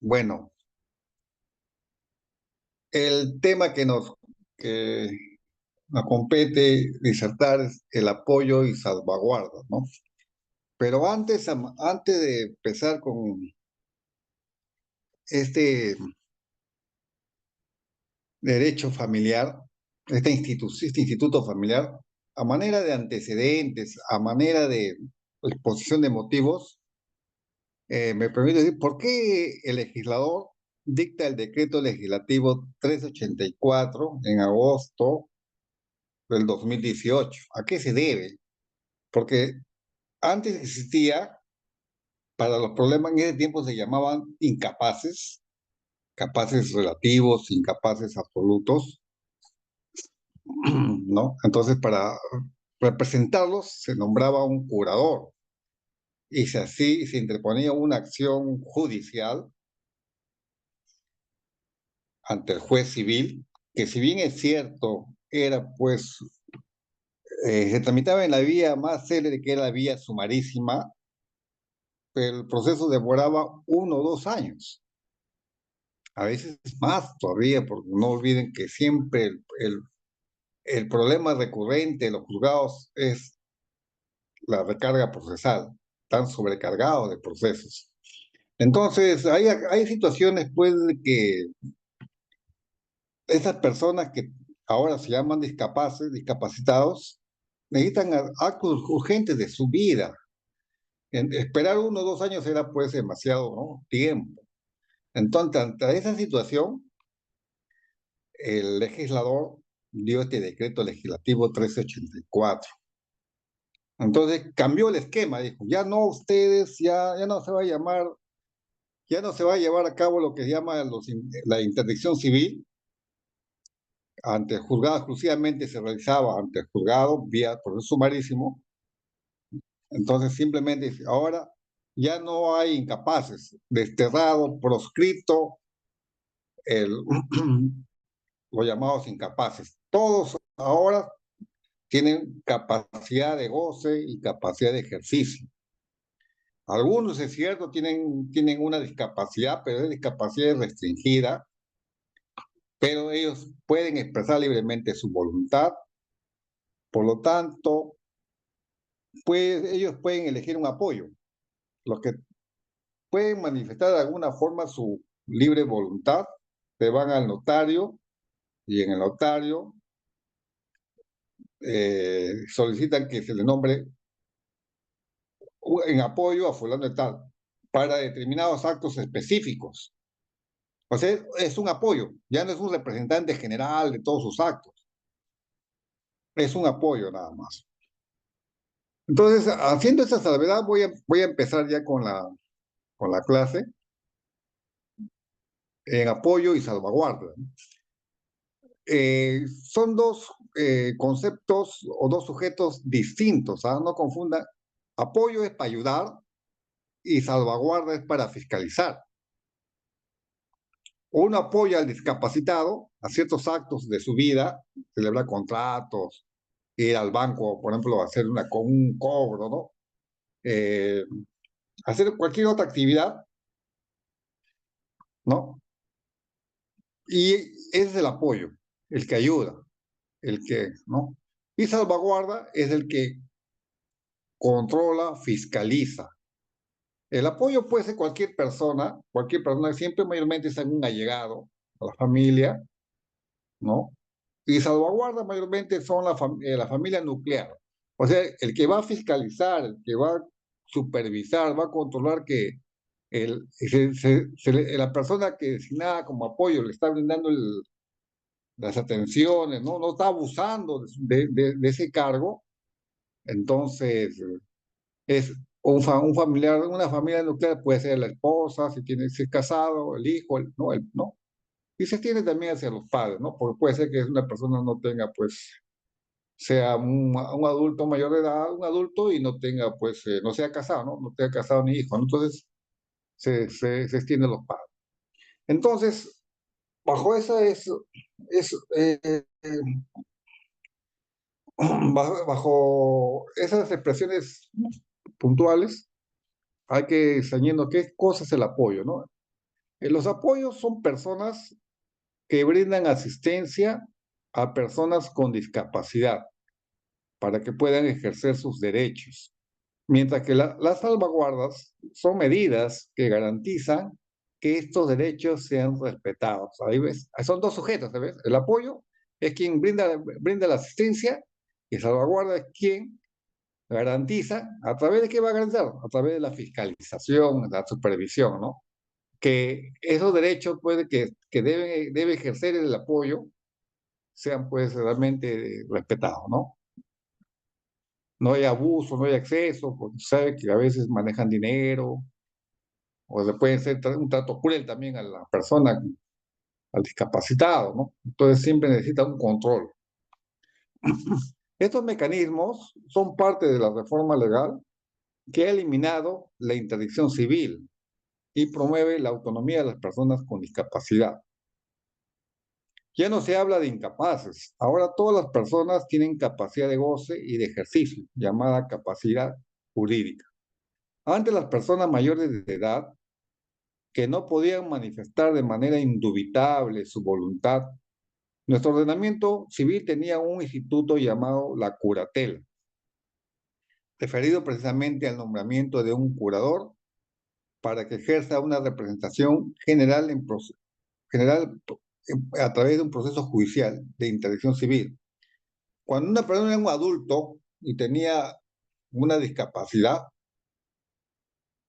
Bueno, el tema que nos compete disertar es el apoyo y salvaguarda, ¿no? Pero antes de empezar con este derecho familiar, este instituto familiar, a manera de antecedentes, a manera de exposición de motivos, me permite decir por qué el legislador dicta el decreto legislativo 384 en agosto del 2018. ¿A qué se debe? Porque antes existía, para los problemas en ese tiempo se llamaban incapaces, capaces relativos, incapaces absolutos, ¿no? Entonces, para representarlos se nombraba un curador y si así se interponía una acción judicial ante el juez civil, que si bien es cierto, era pues, se tramitaba en la vía más célere que era la vía sumarísima, pero el proceso demoraba 1 o 2 años. A veces más todavía, porque no olviden que siempre el problema recurrente de los juzgados es la recarga procesal, están sobrecargados de procesos. Entonces, hay situaciones, pues, de que esas personas que ahora se llaman discapacitados, necesitan actos urgentes de su vida. Esperar 1 o 2 años era, pues, demasiado, ¿no? Tiempo. Entonces, ante esa situación, el legislador dio este decreto legislativo 1384. Entonces cambió el esquema, dijo, ya no ustedes, ya no se va a llamar, ya no se va a llevar a cabo lo que se llama la interdicción civil ante el juzgado, exclusivamente se realizaba ante el juzgado vía proceso sumarísimo. Entonces simplemente dice, ahora ya no hay incapaces, desterrado, proscrito, el, los llamados incapaces. Todos ahora tienen capacidad de goce y capacidad de ejercicio. Algunos, es cierto, tienen una discapacidad, pero es discapacidad restringida, pero ellos pueden expresar libremente su voluntad. Por lo tanto, pues, ellos pueden elegir un apoyo. Los que pueden manifestar de alguna forma su libre voluntad se van al notario y en el notario solicitan que se le nombre en apoyo a fulano de tal para determinados actos específicos. O sea, es un apoyo, ya no es un representante general de todos sus actos, es un apoyo nada más. Entonces, haciendo esa salvedad, voy a empezar ya con la clase en apoyo y salvaguarda. Son dos conceptos o dos sujetos distintos, ¿ah? No confundan. Apoyo es para ayudar y salvaguarda es para fiscalizar. Uno apoya al discapacitado a ciertos actos de su vida, celebrar contratos, ir al banco, por ejemplo, hacer un cobro, ¿no? Hacer cualquier otra actividad, ¿no? Y ese es el apoyo, el que ayuda, el que, ¿no? Y salvaguarda es el que controla, fiscaliza. El apoyo puede ser cualquier persona, siempre mayormente es algún allegado a la familia, ¿no? Y salvaguarda mayormente son la familia nuclear. O sea, el que va a fiscalizar, el que va a supervisar, va a controlar que la persona que designada como apoyo le está brindando las atenciones, no está abusando de ese cargo, entonces es un familiar, una familia nuclear puede ser la esposa, si es casado, el hijo, no. Y se tiene también hacia los padres, ¿no? Porque puede ser que una persona no tenga, pues, sea un adulto mayor de edad, un adulto y no tenga, pues, no sea casado, ¿no? No tenga casado ni hijo, ¿no? Entonces se extienden los padres. Entonces, bajo esa es bajo esas expresiones puntuales, hay que ir sabiendo qué cosa es el apoyo, ¿no? Los apoyos son personas que brindan asistencia a personas con discapacidad para que puedan ejercer sus derechos, mientras que las salvaguardas son medidas que garantizan que estos derechos sean respetados. Ahí ves, son dos sujetos, ¿sabes? El apoyo es quien brinda la asistencia y salvaguarda es quien garantiza, ¿a través de qué va a garantizar? A través de la fiscalización, la supervisión, ¿no? Que esos derechos que debe ejercer el apoyo sean pues realmente respetados, ¿no? No hay abuso, no hay exceso, porque sabe que a veces manejan dinero, o le pueden ser un trato cruel también a la persona, al discapacitado, ¿no? Entonces siempre necesita un control. Estos mecanismos son parte de la reforma legal que ha eliminado la interdicción civil y promueve la autonomía de las personas con discapacidad. Ya no se habla de incapaces, ahora todas las personas tienen capacidad de goce y de ejercicio, llamada capacidad jurídica. Antes las personas mayores de edad que no podían manifestar de manera indubitable su voluntad, nuestro ordenamiento civil tenía un instituto llamado la curatela, referido precisamente al nombramiento de un curador para que ejerza una representación general, general a través de un proceso judicial de interdicción civil. Cuando una persona era un adulto y tenía una discapacidad,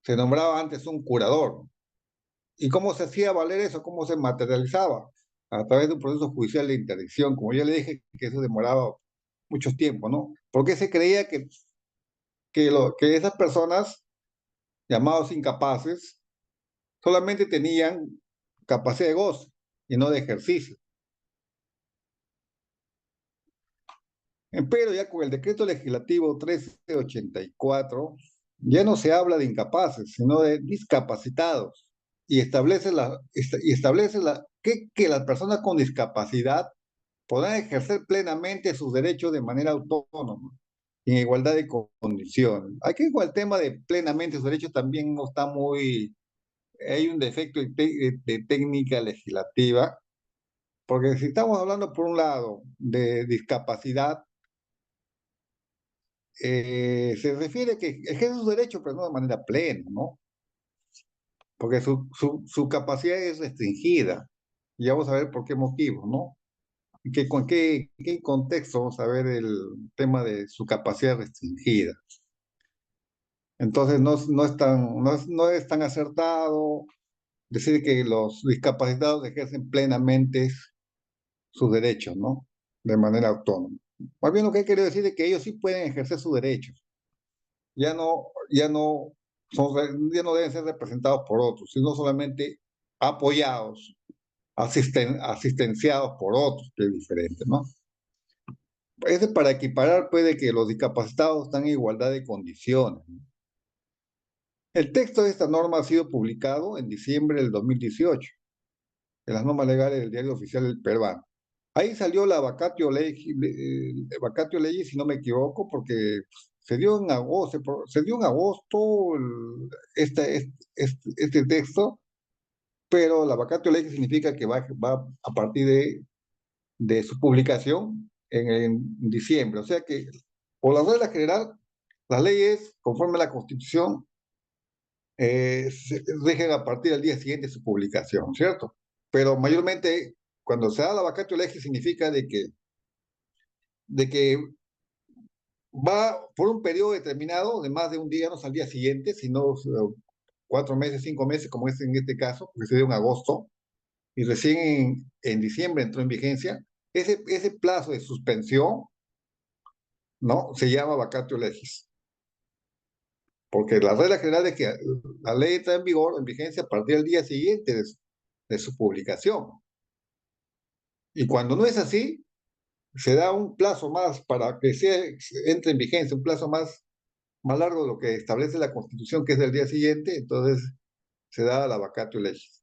se nombraba antes un curador. ¿Y cómo se hacía valer eso? ¿Cómo se materializaba? A través de un proceso judicial de interdicción. Como ya le dije, que eso demoraba mucho tiempo, ¿no? Porque se creía que esas personas, llamados incapaces, solamente tenían capacidad de goce y no de ejercicio. Pero ya con el decreto legislativo 1384, ya no se habla de incapaces, sino de discapacitados. Y establece que las personas con discapacidad podrán ejercer plenamente sus derechos de manera autónoma, en igualdad de condiciones. Aquí con el tema de plenamente sus derechos también no está muy, hay un defecto de técnica legislativa, porque si estamos hablando por un lado de discapacidad, se refiere que ejerce sus derechos, pero no de manera plena, ¿no? Porque su capacidad es restringida. Y vamos a ver por qué motivo, ¿no? Con qué contexto vamos a ver el tema de su capacidad restringida. Entonces no es tan acertado decir que los discapacitados ejercen plenamente sus derechos, ¿no? De manera autónoma. Más bien lo que he querido decir es que ellos sí pueden ejercer sus derechos. Ya no deben ser representados por otros, sino solamente apoyados, asistenciados por otros, que es diferente, ¿no? Es para equiparar, puede que los discapacitados están en igualdad de condiciones. El texto de esta norma ha sido publicado en diciembre del 2018 en las normas legales del Diario Oficial del Peruano. Ahí salió la vacatio ley, si no me equivoco, porque se dio en agosto este texto, pero la vacatio ley significa que va a partir de su publicación en diciembre. O sea que, por la regla general, las leyes, conforme a la Constitución, se rigen a partir del día siguiente de su publicación, ¿cierto? Pero mayormente, cuando se da la vacatio legis, significa de que va por un periodo determinado, de más de un día, no es al día siguiente, sino 4 meses, 5 meses, como es en este caso, porque se dio en agosto, y recién en diciembre entró en vigencia. Ese plazo de suspensión, ¿no? Se llama vacatio legis. Porque la regla general es que la ley está en vigor, en vigencia, a partir del día siguiente de su publicación. Y cuando no es así, se da un plazo más para que entre en vigencia, un plazo más largo de lo que establece la Constitución, que es del día siguiente, entonces se da la vacatio legis.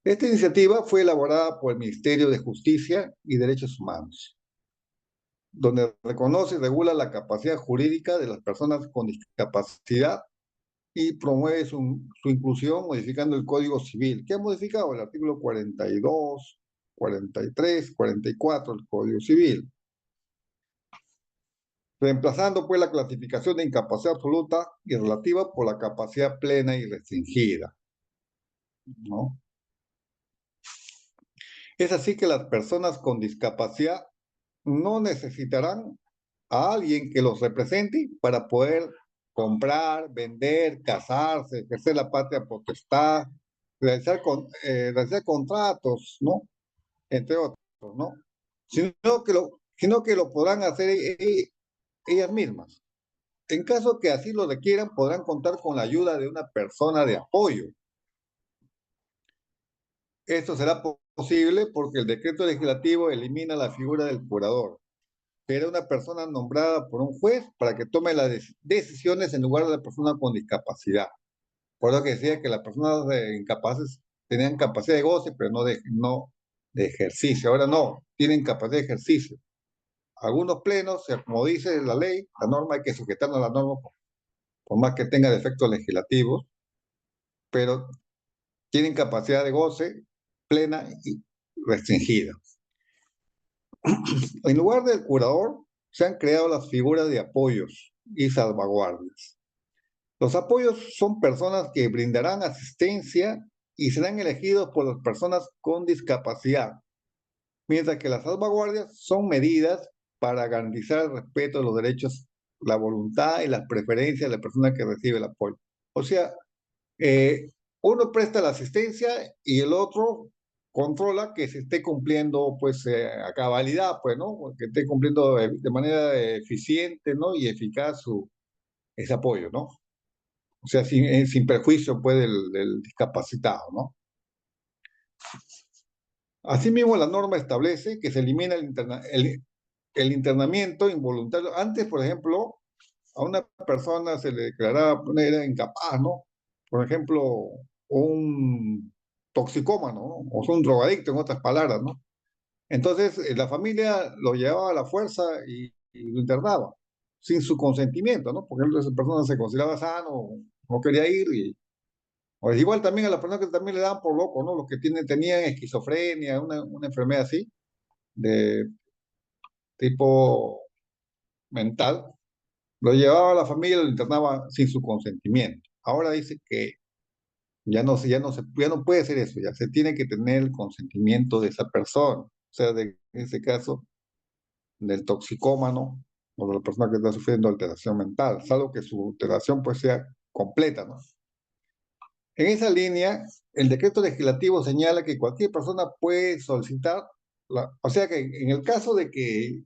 Esta iniciativa fue elaborada por el Ministerio de Justicia y Derechos Humanos, donde reconoce y regula la capacidad jurídica de las personas con discapacidad y promueve su inclusión modificando el Código Civil. ¿Qué ha modificado? El artículo 42, 43, 44 del Código Civil, reemplazando pues la clasificación de incapacidad absoluta y relativa por la capacidad plena y restringida, ¿no? Es así que las personas con discapacidad no necesitarán a alguien que los represente para poder comprar, vender, casarse, ejercer la patria potestad, realizar contratos, ¿no? Entre otros, ¿no? Sino que lo podrán hacer ellas mismas. En caso que así lo requieran, podrán contar con la ayuda de una persona de apoyo. Esto será posible porque el decreto legislativo elimina la figura del curador, que era una persona nombrada por un juez para que tome las decisiones en lugar de la persona con discapacidad. Por eso que decía que las personas incapaces tenían capacidad de goce, pero no de ejercicio. Ahora no, tienen capacidad de ejercicio. Algunos plenos, como dice la ley, la norma hay que sujetarnos a la norma por más que tenga defectos legislativos, pero tienen capacidad de goce plena y restringida. En lugar del curador, se han creado las figuras de apoyos y salvaguardias. Los apoyos son personas que brindarán asistencia y serán elegidos por las personas con discapacidad, mientras que las salvaguardias son medidas para garantizar el respeto de los derechos, la voluntad y las preferencias de la persona que recibe el apoyo. O sea, eh, uno presta la asistencia y el otro controla que se esté cumpliendo pues a cabalidad, pues, ¿no? Que esté cumpliendo de manera eficiente, ¿no? Y eficaz ese apoyo, ¿no? O sea, sin perjuicio pues del discapacitado, ¿no? Asimismo, la norma establece que se elimina el internamiento involuntario. Antes, por ejemplo, a una persona se le declaraba, era incapaz, ¿no? Por ejemplo, un toxicómano, ¿no? O sea, un drogadicto, en otras palabras, ¿no? Entonces, la familia lo llevaba a la fuerza y lo internaba, sin su consentimiento, ¿no? Porque esa persona se consideraba sano, no quería ir, o igual también a las personas que también le daban por loco, ¿no? Los que tenían esquizofrenia, una enfermedad así, de tipo mental, lo llevaba a la familia y lo internaba sin su consentimiento. Ahora dice que ya no puede ser eso, ya se tiene que tener el consentimiento de esa persona. O sea, en ese caso, del toxicómano o de la persona que está sufriendo alteración mental, salvo que su alteración pues sea completa, ¿no? En esa línea, el decreto legislativo señala que cualquier persona puede solicitar, o sea que en el caso de que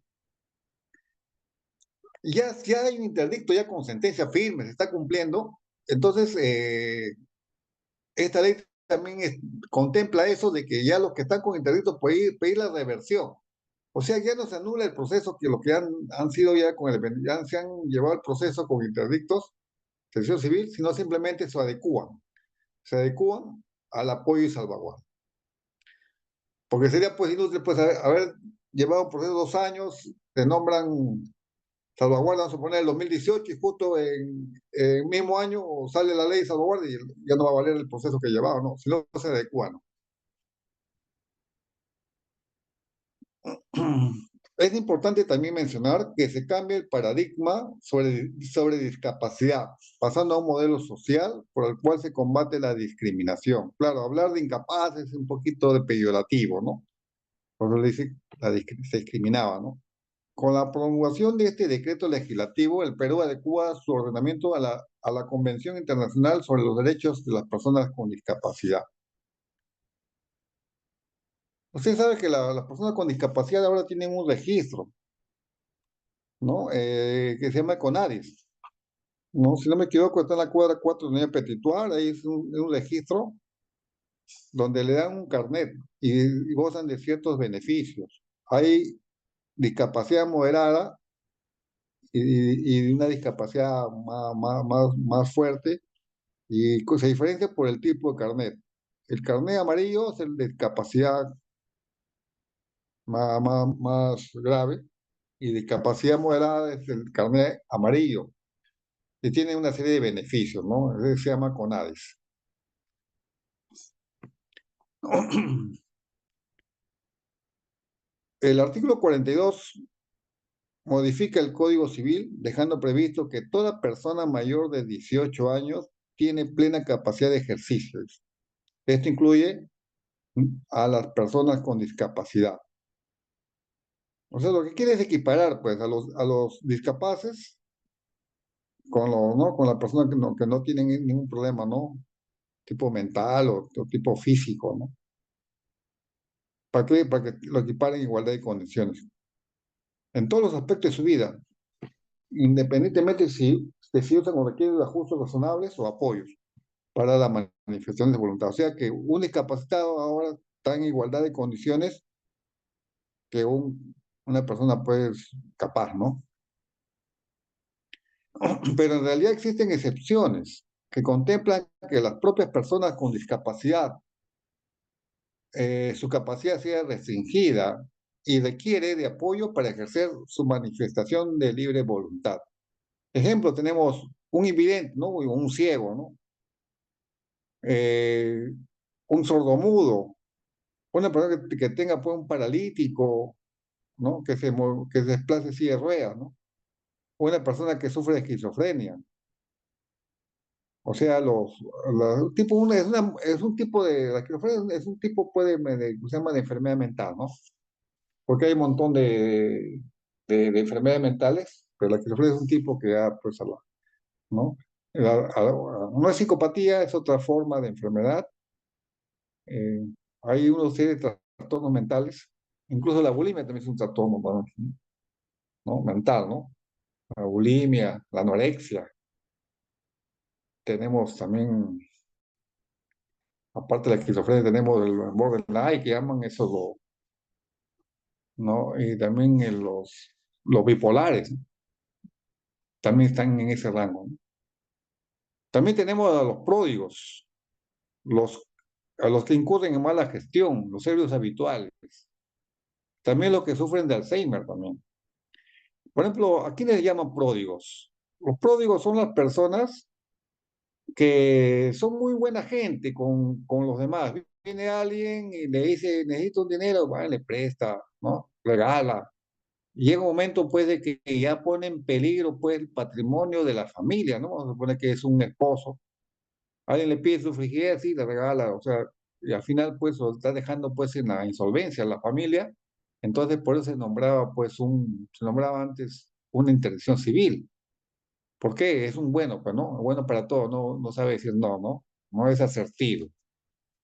ya hay un interdicto ya con sentencia firme, se está cumpliendo, entonces esta ley también contempla eso de que ya los que están con interdicto pueden pedir la reversión. O sea, ya no se anula el proceso que lo que han sido ya ya se han llevado el proceso con interdictos, sección civil, sino simplemente se adecúan al apoyo y salvaguarda. Porque sería pues inútil pues haber llevado un proceso de 2 años, te nombran salvaguarda, vamos a suponer el 2018 y justo en el mismo año sale la ley de salvaguarda y ya no va a valer el proceso que llevaba, ¿no? Si no se adecua, ¿no? Es importante también mencionar que se cambia el paradigma sobre discapacidad, pasando a un modelo social por el cual se combate la discriminación. Claro, hablar de incapaz es un poquito de peyorativo, ¿no? Por eso le dice, se discriminaba, ¿no? Con la promulgación de este decreto legislativo, el Perú adecua su ordenamiento a la Convención Internacional sobre los Derechos de las Personas con Discapacidad. Usted sabe que las personas con discapacidad ahora tienen un registro, ¿no? Que se llama CONADIS, ¿no? Si no me equivoco, está en la cuadra 4 de Unidad Petituar, ahí es un registro donde le dan un carnet y gozan de ciertos beneficios. Hay discapacidad moderada y una discapacidad más fuerte y se diferencia por el tipo de carnet. El carnet amarillo es el de discapacidad más grave y discapacidad moderada es el carnet amarillo. y tiene una serie de beneficios, ¿no? Se llama CONADIS. El artículo 42 modifica el Código Civil, dejando previsto que toda persona mayor de 18 años tiene plena capacidad de ejercicio. Esto incluye a las personas con discapacidad. O sea, lo que quiere es equiparar, pues, a los discapaces con, ¿no? Con las personas que no tienen ningún problema, ¿no? Tipo mental o tipo físico, ¿no? ¿Para qué? Para que lo equiparen en igualdad de condiciones. En todos los aspectos de su vida, independientemente de si usan o requieren de ajustes razonables o apoyos para la manifestación de voluntad. O sea que un discapacitado ahora está en igualdad de condiciones que una persona pues capaz, ¿no? Pero en realidad existen excepciones que contemplan que las propias personas con discapacidad, su capacidad sea restringida y requiere de apoyo para ejercer su manifestación de libre voluntad. Ejemplo, tenemos un invidente, ¿no? Un ciego, ¿no? Eh, un sordomudo, una persona que tenga pues, un paralítico, ¿no? Que se desplace en silla de ruedas, ¿no? Una persona que sufre de esquizofrenia. O sea, tipo es un tipo de, la esquizofrenia es un tipo se llama de enfermedad mental, ¿no? Porque hay un montón de enfermedades mentales, pero la esquizofrenia es un tipo que da, pues, ¿no? No es psicopatía, es otra forma de enfermedad. Eh, hay una serie de trastornos mentales, incluso la bulimia también es un trastorno, ¿no? Mental, ¿no? La bulimia, la anorexia. Tenemos también, aparte de la esquizofrenia, tenemos el borderline, que llaman eso, ¿no? Y también los bipolares, ¿no? También están en ese rango, ¿no? También tenemos a los pródigos, los, a los que incurren en mala gestión, los ebrios habituales. También los que sufren de Alzheimer también. Por ejemplo, ¿a quiénes llaman pródigos? Los pródigos son las personas que son muy buena gente con los demás. Viene alguien y le dice, necesito un dinero, bueno, le presta, ¿no? Regala. Y llega un momento, pues, de que ya pone en peligro, pues, el patrimonio de la familia, ¿no? Vamos a suponer que es un esposo. Alguien le pide su frigider, sí, le regala, o sea, y al final, pues, lo está dejando, pues, en la insolvencia la familia. Entonces, por eso se nombraba, pues, se nombraba antes una intervención civil. ¿Por qué? Es un bueno, pues, ¿no? Bueno para todo, no sabe decir no, ¿no? No es asertivo.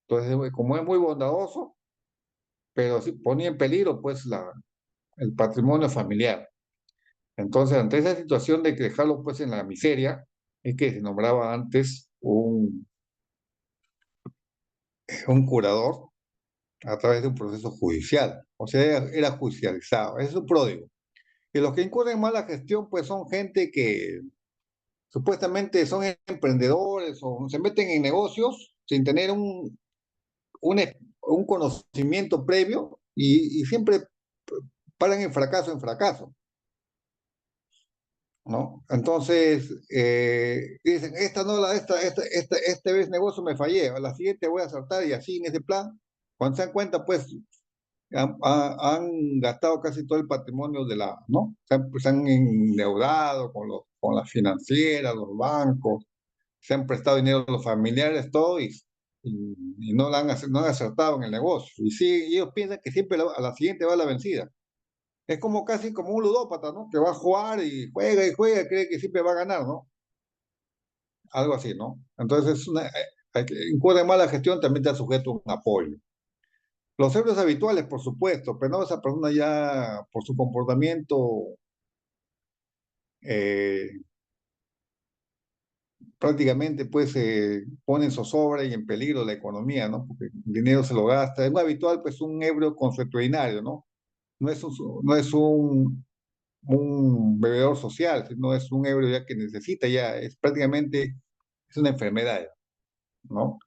Entonces, como es muy bondadoso, pero sí ponía en peligro, pues, el patrimonio familiar. Entonces, ante esa situación de que dejarlo, pues, en la miseria, es que se nombraba antes un curador a través de un proceso judicial. O sea, era judicializado. Ese es un pródigo. Y los que incurren en mala gestión, pues, son gente que supuestamente son emprendedores o se meten en negocios sin tener un conocimiento previo y siempre paran en fracaso, ¿no? Entonces, dicen, esta vez negocio me fallé, a la siguiente voy a acertar y así en ese plan, cuando se dan cuenta, pues han gastado casi todo el patrimonio ¿no? Se han endeudado con las financieras, los bancos, se han prestado dinero a los familiares, todo, y no han acertado en el negocio. Y sí, ellos piensan que siempre a la siguiente va la vencida. Es como casi como un ludópata, ¿no? Que va a jugar y juega, cree que siempre va a ganar, ¿no? Algo así, ¿no? Entonces, incurre en mala gestión, también está sujeto a un apoyo. Los ebrios habituales, por supuesto, pero no esa persona ya por su comportamiento eh, prácticamente pues pone en zozobra y en peligro la economía, ¿no? Porque el dinero se lo gasta. Es muy habitual pues un ebrio consuetudinario, ¿no? No es un bebedor social, sino es un ebrio ya que necesita ya, es prácticamente, es una enfermedad, ¿no?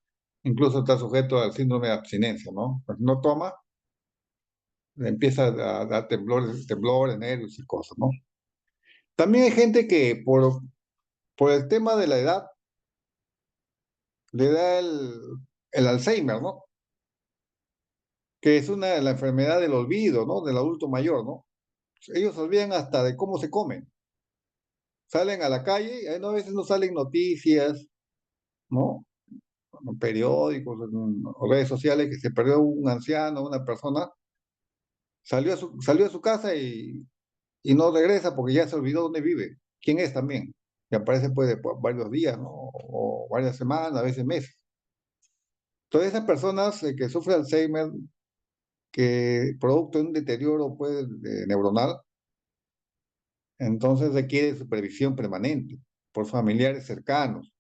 Incluso está sujeto al síndrome de abstinencia, ¿no? Pues no toma, le empieza a dar temblores, nervios y cosas, ¿no? También hay gente que por el tema de la edad, le da el Alzheimer, ¿no? Que es la enfermedad del olvido, ¿no? Del adulto mayor, ¿no? Ellos se olvidan hasta de cómo se comen. Salen a la calle, y a veces no salen noticias, ¿no? En periódicos, en redes sociales, que se perdió un anciano, una persona, salió a su casa y no regresa porque ya se olvidó dónde vive, quién es también. Y aparece pues de varios días, ¿no? O varias semanas, a veces meses. Todas esas personas que sufren Alzheimer, que producto de un deterioro pues, neuronal, entonces requiere supervisión permanente por familiares cercanos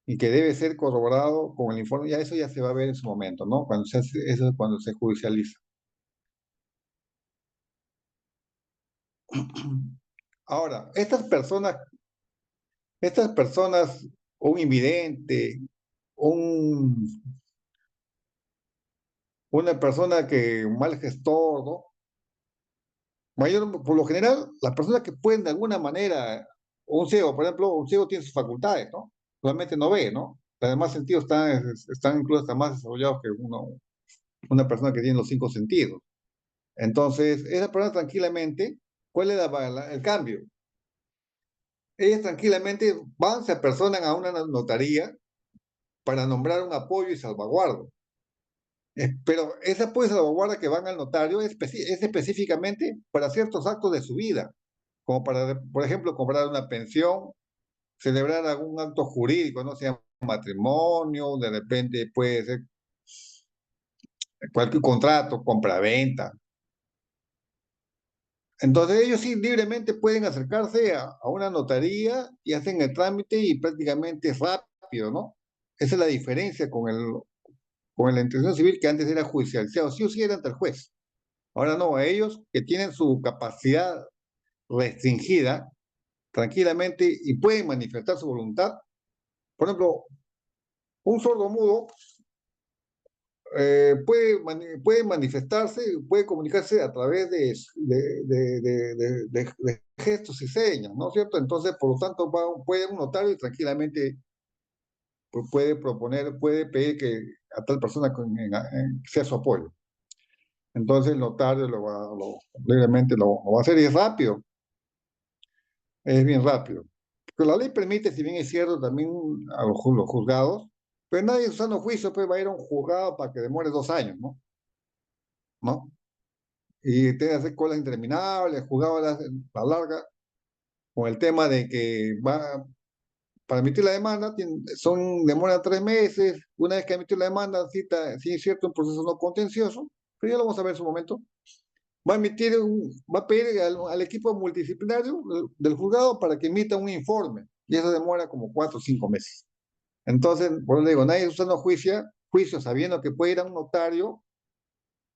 y que debe ser corroborado con el informe. Ya eso ya se va a ver en su momento, ¿no? Eso es cuando se judicializa. Ahora, estas personas, un invidente, un, una persona que, un mal gestor, ¿no? Por lo general, las personas que pueden de alguna manera, un ciego, por ejemplo, un ciego tiene sus facultades, ¿no? Realmente no ve, ¿no? Los demás sentidos están incluso hasta más desarrollados que una persona que tiene los cinco sentidos. Entonces, esa persona tranquilamente, ¿cuál es el cambio? Ellas tranquilamente van, se apersonan a una notaría para nombrar un apoyo y salvaguardo. Pero ese apoyo y salvaguarda que van al notario es específicamente para ciertos actos de su vida, como para, por ejemplo, cobrar una pensión, celebrar algún acto jurídico, no sea matrimonio, de repente puede ser cualquier contrato, compra-venta. Entonces ellos sí libremente pueden acercarse a una notaría y hacen el trámite y prácticamente es rápido, ¿no? Esa es la diferencia con la intención civil que antes era judicializado, sí o sí era ante el juez. Ahora no, a ellos que tienen su capacidad restringida tranquilamente y pueden manifestar su voluntad. Por ejemplo, un sordo mudo puede manifestarse, puede comunicarse a través de gestos y señas, ¿no es cierto? Entonces, por lo tanto, puede un notario y tranquilamente puede proponer, puede pedir que a tal persona sea su apoyo. Entonces, el notario libremente lo va a hacer y es rápido, es bien rápido. Pero la ley permite, si bien es cierto, también a los juzgados, pero nadie en su sano juicio pues, va a ir a un juzgado para que demore 2 años, ¿no? ¿No? Y tiene que hacer colas interminables, juzgado la larga, con el tema de que para emitir la demanda, demora 3 meses, una vez que emitió la demanda, si es cierto, un proceso no contencioso, pero ya lo vamos a ver en su momento, va a pedir al equipo multidisciplinario del juzgado para que emita un informe, y eso demora como 4 o 5 meses. Entonces, por eso le digo, nadie usando juicio sabiendo que puede ir a un notario,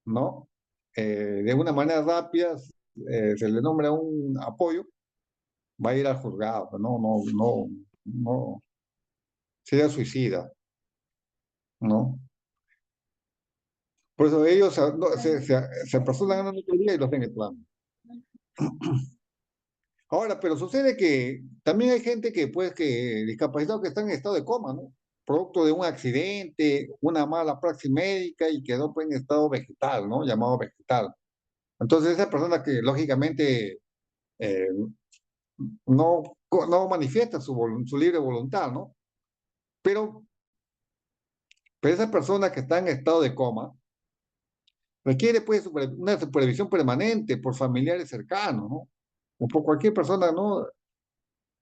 ¿no? De una manera rápida, se le nombra un apoyo, va a ir al juzgado, no, sería suicida, ¿no? Por eso ellos no, se apersonan a una notaría y lo hacen el plan. Ahora, pero sucede que también hay gente que discapacitados que están en estado de coma, ¿no? Producto de un accidente, una mala praxis médica y quedó pues, en estado vegetal, ¿no? Llamado vegetal. Entonces, esa persona que lógicamente eh, no manifiesta su libre voluntad, ¿no? Pero, pero esa persona que está en estado de coma requiere pues una supervisión permanente por familiares cercanos, ¿no? O por cualquier persona, ¿no?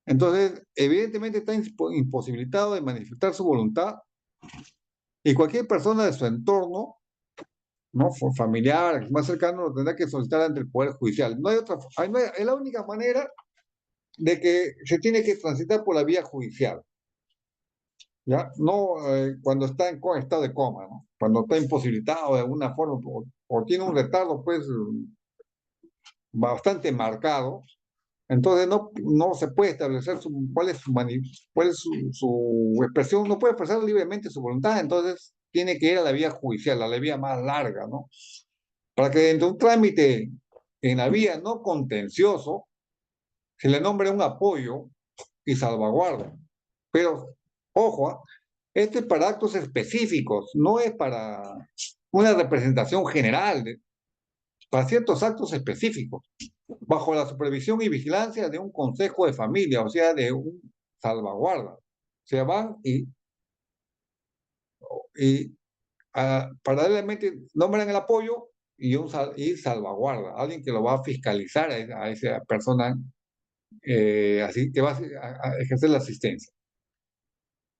Entonces, evidentemente está imposibilitado de manifestar su voluntad y cualquier persona de su entorno, ¿no? Familiar, más cercano, lo tendrá que solicitar ante el Poder Judicial. No hay otra, es la única manera de que se tiene que transitar por la vía judicial. ¿Ya? No cuando está en estado de coma, ¿no? Cuando está imposibilitado de alguna forma o tiene un retardo, pues, bastante marcado, entonces no se puede establecer cuál es su expresión, no puede expresar libremente su voluntad, entonces tiene que ir a la vía judicial, a la vía más larga, ¿no? Para que dentro de un trámite en la vía no contencioso se le nombre un apoyo y salvaguarda. Pero, ojo, este es para actos específicos, no es para una representación general, para ciertos actos específicos, bajo la supervisión y vigilancia de un consejo de familia, o sea, de un salvaguarda. O sea, van y paralelamente nombran el apoyo y salvaguarda, alguien que lo va a fiscalizar a esa persona, así que va a ejercer la asistencia.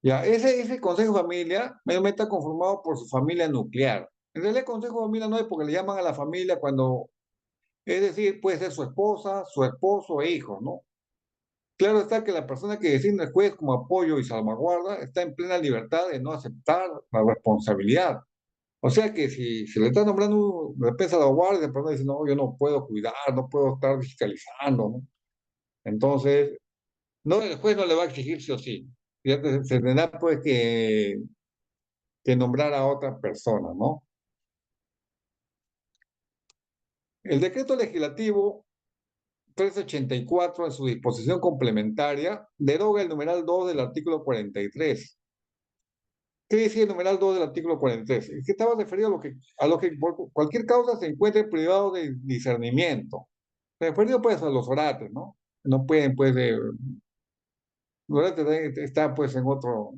Ya, ese consejo de familia mayormente está conformado por su familia nuclear. En realidad, el consejo de familia no es porque le llaman a la familia cuando, es decir, puede ser su esposa, su esposo e hijos, ¿no? Claro está que la persona que designa el juez como apoyo y salvaguarda está en plena libertad de no aceptar la responsabilidad. O sea que si se le está nombrando una defensa de la guardia, la persona dice, no, yo no puedo cuidar, no puedo estar fiscalizando, ¿no? Entonces, no, el juez no le va a exigir sí o sí. Ya se tendrá pues que nombrar a otra persona, ¿no? El decreto legislativo 384 en su disposición complementaria deroga el numeral 2 del artículo 43. ¿Qué dice el numeral 2 del artículo 43? Es que estaba referido a lo que por cualquier causa se encuentre privado de discernimiento. Referido pues a los orates, ¿no? No pueden pues, los orates está pues en otro,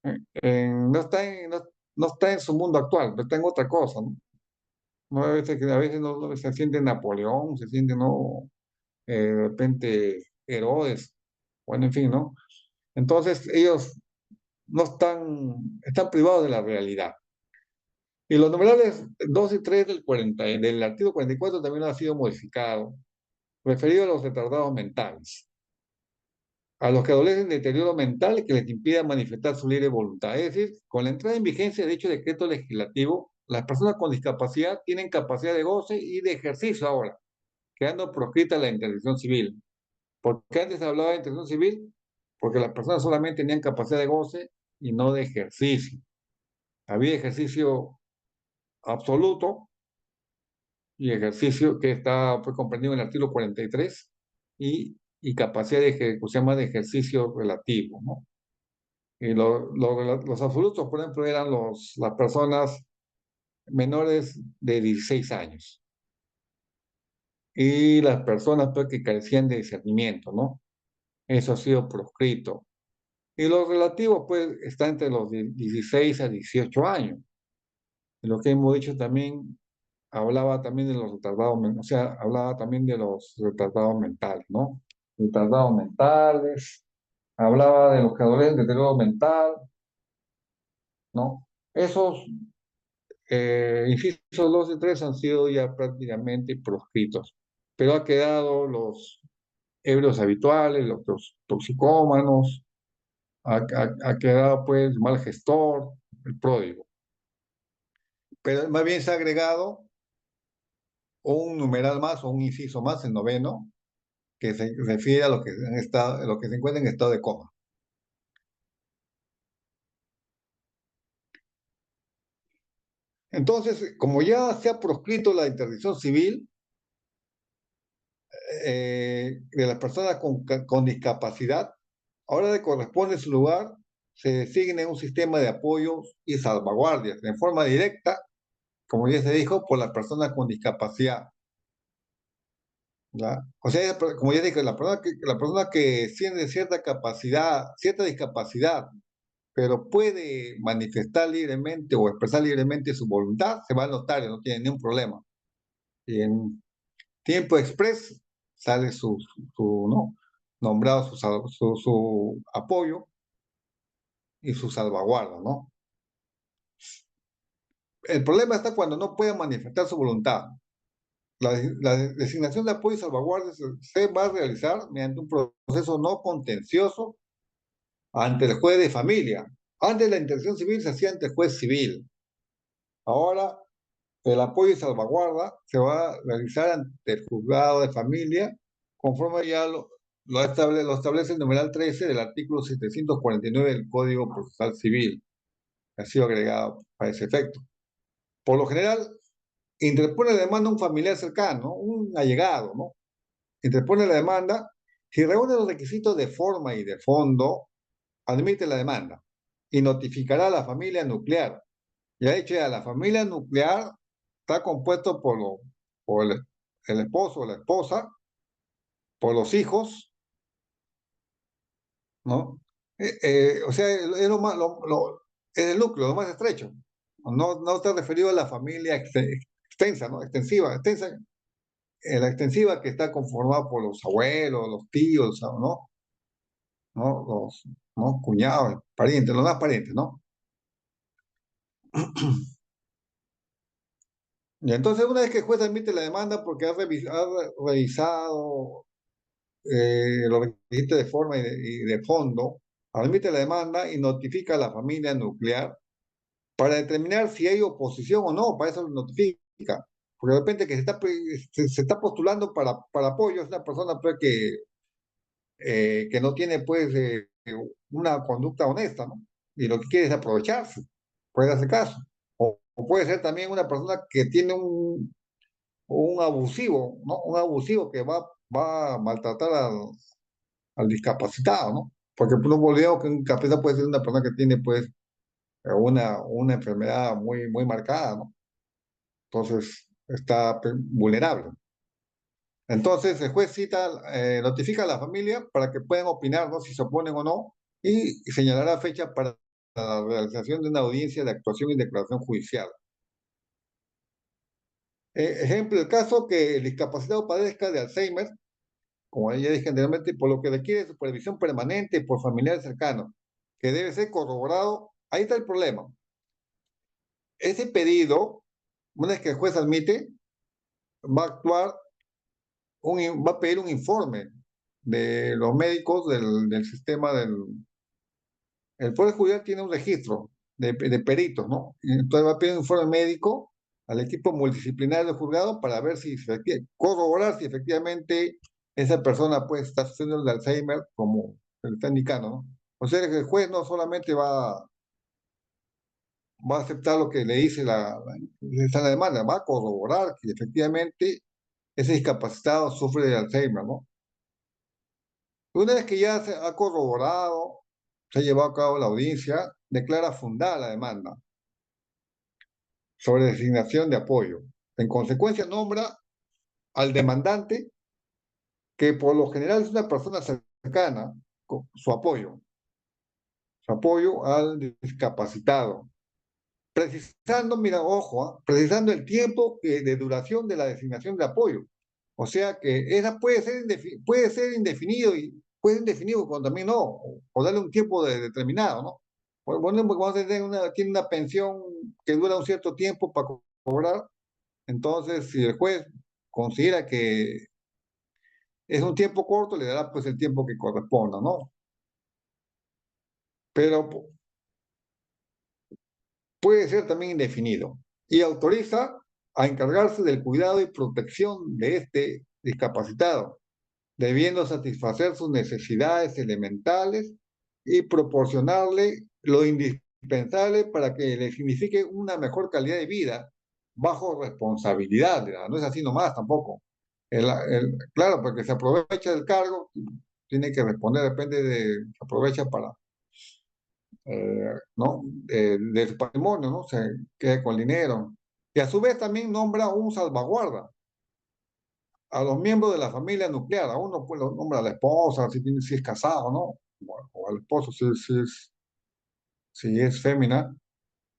no está en su mundo actual, está en otra cosa, ¿no? No, a veces no se siente Napoleón, se siente, ¿no? De repente Herodes, bueno, en fin, ¿no? Entonces ellos no están privados de la realidad. Y los numerales 2 y 3 del artículo 44 también han sido modificados, referido a los retardados mentales, a los que adolecen de deterioro mental que les impida manifestar su libre voluntad. Es decir, con la entrada en vigencia de dicho decreto legislativo, las personas con discapacidad tienen capacidad de goce y de ejercicio ahora, quedando proscrita la interdicción civil. ¿Por qué antes se hablaba de interdicción civil? Porque las personas solamente tenían capacidad de goce y no de ejercicio. Había ejercicio absoluto y ejercicio que está pues, comprendido en el artículo 43 y capacidad de ejecución más de ejercicio relativo, ¿no? Y los absolutos, por ejemplo, eran las personas menores de 16 años y las personas pues, que carecían de discernimiento, ¿no? Eso ha sido proscrito. Y los relativos, pues, está entre los 16 a 18 años. Y lo que hemos dicho también, hablaba también de los retardados, o sea, hablaba también de los retardados mentales, ¿no? Retardados mentales, hablaba de los que adolecen de deterioro mental, ¿no? Esos incisos 2 y 3 han sido ya prácticamente proscritos, pero ha quedado los ebrios habituales, los toxicómanos, ha quedado pues mal gestor, el pródigo. Pero más bien se ha agregado un numeral más o un inciso más, el noveno, que se refiere a lo que, lo que se encuentra en estado de coma. Entonces, como ya se ha proscrito la interdicción civil de las personas con discapacidad, ahora le corresponde su lugar, se designe un sistema de apoyos y salvaguardias en forma directa, como ya se dijo, por las personas con discapacidad. ¿Ya? O sea, como ya dije, la persona que tiene cierta capacidad, cierta discapacidad, pero puede manifestar libremente o expresar libremente su voluntad, se va al notario, no tiene ningún problema. Y en tiempo express sale ¿no? Nombrado su apoyo y su salvaguarda, ¿no? El problema está cuando no puede manifestar su voluntad. La designación de apoyo y salvaguarda se va a realizar mediante un proceso no contencioso ante el juez de familia. Antes la interacción civil se hacía ante el juez civil. Ahora el apoyo y salvaguarda se va a realizar ante el juzgado de familia, conforme ya lo establece el numeral 13 del artículo 749 del Código Procesal Civil, que ha sido agregado para ese efecto. Por lo general, interpone la demanda un familiar cercano, un allegado, ¿no? Interpone la demanda Si reúne los requisitos de forma y de fondo, admite la demanda y notificará a la familia nuclear. Ya hecho, ya la familia nuclear está compuesto por el esposo o la esposa, por los hijos, ¿no? O sea, es lo más, es el núcleo, lo más estrecho. No, no está referido a la familia extensa, ¿no? Extensiva, extensa, la extensiva que está conformada por los abuelos, los tíos, ¿no? ¿No? ¿No? Cuñados, parientes, los más parientes, ¿no? Y entonces, una vez que el juez admite la demanda porque ha revisado los requisitos de forma y de fondo, admite la demanda y notifica a la familia nuclear para determinar si hay oposición o no, para eso lo notifica. Porque de repente que se está postulando para apoyo, es una persona pues, que no tiene pues una conducta honesta, ¿no? Y lo que quiere es aprovecharse, puede hacer caso. O puede ser también una persona que tiene un abusivo, ¿no? Un abusivo que va a maltratar al discapacitado, ¿no? Porque no olvidemos que un discapacitado puede ser una persona que tiene pues una enfermedad muy, muy marcada, ¿no? Entonces está vulnerable. Entonces el juez notifica a la familia para que puedan opinar, ¿no? Si se oponen o no y señalará fecha para la realización de una audiencia de actuación y declaración judicial. Ejemplo, el caso que el discapacitado padezca de Alzheimer, como ya dije anteriormente, por lo que requiere supervisión permanente por familiares cercanos, que debe ser corroborado. Ahí está el problema. Ese pedido, una vez que el juez admite, va a actuar, va a pedir un informe de los médicos del sistema El Poder Judicial tiene un registro de peritos, ¿no? Y entonces va a pedir un informe médico al equipo multidisciplinario del juzgado para ver si, corroborar si efectivamente esa persona pues está sufriendo el Alzheimer como se le está indicando, ¿no? O sea que el juez no solamente va a aceptar lo que le dice la demanda, va a corroborar que efectivamente ese discapacitado sufre de Alzheimer, ¿no? Una vez que ya se ha corroborado, se ha llevado a cabo la audiencia, declara fundada la demanda sobre designación de apoyo. En consecuencia, nombra al demandante, que por lo general es una persona cercana, con su apoyo al discapacitado. Precisando, mira, ojo, precisando el tiempo de duración de la designación de apoyo. O sea que esa puede ser indefinido y puede ser indefinido cuando también no, o darle un tiempo determinado, ¿no? Bueno, porque cuando tiene una pensión que dura un cierto tiempo para cobrar, entonces si el juez considera que es un tiempo corto, le dará pues el tiempo que corresponda, ¿no? Pero puede ser también indefinido y autoriza a encargarse del cuidado y protección de este discapacitado, debiendo satisfacer sus necesidades elementales y proporcionarle lo indispensable para que le signifique una mejor calidad de vida bajo responsabilidad. No es así nomás tampoco. Claro, porque se aprovecha del cargo, tiene que responder, se aprovecha para, ¿no? De su patrimonio, ¿no? Se queda con dinero. Y a su vez también nombra un salvaguarda a los miembros de la familia nuclear. A uno pues lo nombra a la esposa, si es casado, ¿no? O al esposo si es fémina,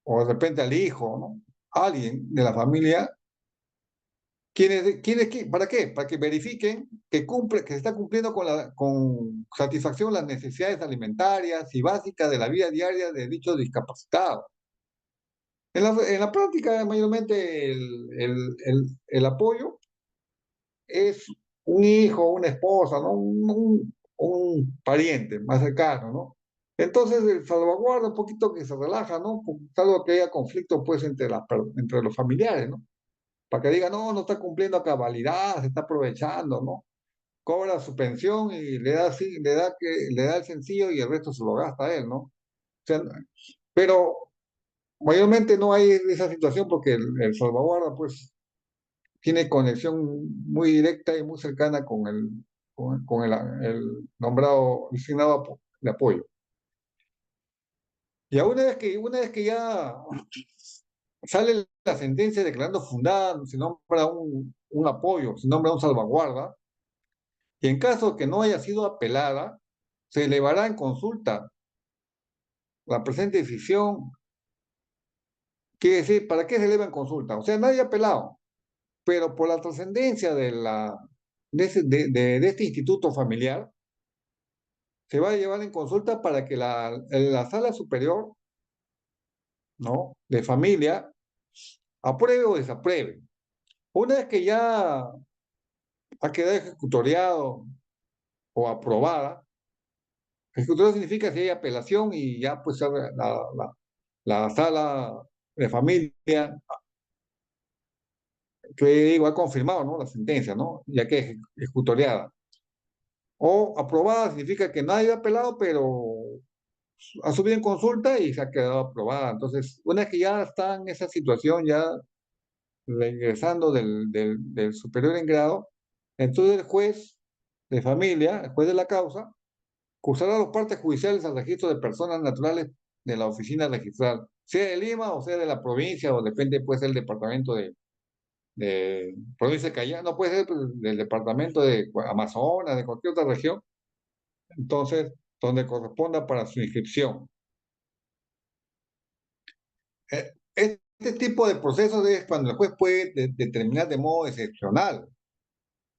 o de repente al hijo, ¿no? Alguien de la familia. ¿Para qué? Para que verifiquen que se está cumpliendo con satisfacción las necesidades alimentarias y básicas de la vida diaria de dicho discapacitado. En la práctica, mayormente el apoyo es un hijo, una esposa, ¿no? Un pariente más cercano, ¿no? Entonces, el salvaguarda un poquito que se relaja, ¿no? Salvo que haya conflicto, pues, entre los familiares, ¿no? Para que diga, no, no está cumpliendo a cabalidad, se está aprovechando, ¿no? Cobra su pensión y le da el sencillo y el resto se lo gasta a él, ¿no? O sea, pero mayormente no hay esa situación porque el salvaguarda, pues, tiene conexión muy directa y muy cercana con con el nombrado, designado de apoyo. Y una vez que ya sale la sentencia declarando fundada, se nombra un apoyo, se nombra un salvaguarda, y en caso que no haya sido apelada, se elevará en consulta la presente decisión. Quiere decir, ¿para qué se eleva en consulta? O sea, nadie ha apelado, pero por la trascendencia de este instituto familiar, se va a llevar en consulta para que la sala superior, ¿no?, de familia apruebe o desapruebe. Una vez que ya ha quedado ejecutoriado o aprobada, ejecutorio significa si hay apelación y ya pues la sala de familia, que digo, ha confirmado, ¿no?, la sentencia, ¿no?, ya que es ejecutoriada. O aprobada significa que nadie ha apelado, pero ha subido en consulta y se ha quedado aprobada. Entonces, una vez que ya está en esa situación, ya regresando del superior en grado, entonces el juez de familia, el juez de la causa, cursará los partes judiciales al registro de personas naturales de la oficina registral, sea de Lima o sea de la provincia, o depende, pues, del departamento de provincia de Callao, no puede ser, pues, del departamento de Amazonas, de cualquier otra región, entonces, donde corresponda para su inscripción. Este tipo de procesos es cuando el juez puede determinar de modo excepcional